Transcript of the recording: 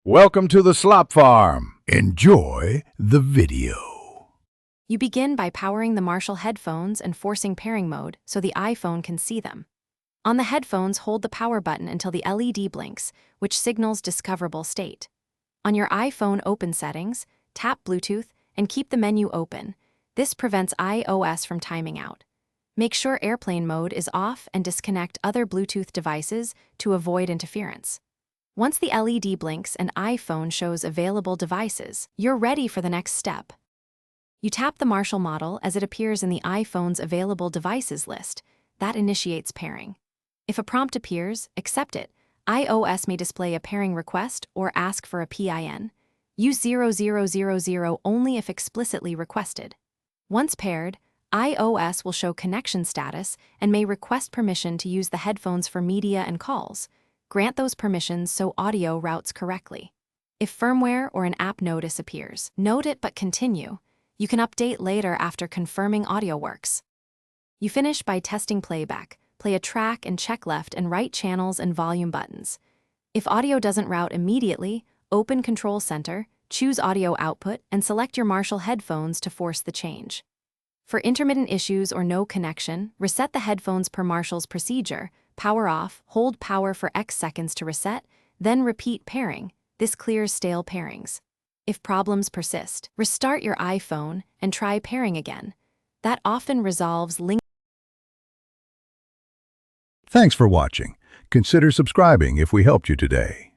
Welcome to the Slop Farm. Enjoy the video. You begin by powering the Marshall headphones and forcing pairing mode so the iPhone can see them. On the headphones, hold the power button until the LED blinks, which signals discoverable state. On your iPhone open settings, tap Bluetooth and keep the menu open. This prevents iOS from timing out. Make sure airplane mode is off and disconnect other Bluetooth devices to avoid interference. Once the LED blinks and iPhone shows available devices, you're ready for the next step. You tap the Marshall model as it appears in the iPhone's available devices list. That initiates pairing. If a prompt appears, accept it. iOS may display a pairing request or ask for a PIN. Use 0000 only if explicitly requested. Once paired, iOS will show connection status and may request permission to use the headphones for media and calls. Grant those permissions so audio routes correctly. If firmware or an app notice appears, note it but continue. You can update later after confirming audio works. You finish by testing playback. Play a track and check left and right channels and volume buttons. If audio doesn't route immediately, open Control Center, choose Audio Output, and select your Marshall headphones to force the change. For intermittent issues or no connection, reset the headphones per Marshall's procedure. Power off, hold power for X seconds to reset, then repeat pairing. This clears stale pairings. If problems persist, restart your iPhone and try pairing again. That often resolves link. Thanks for watching. Consider subscribing if we helped you today.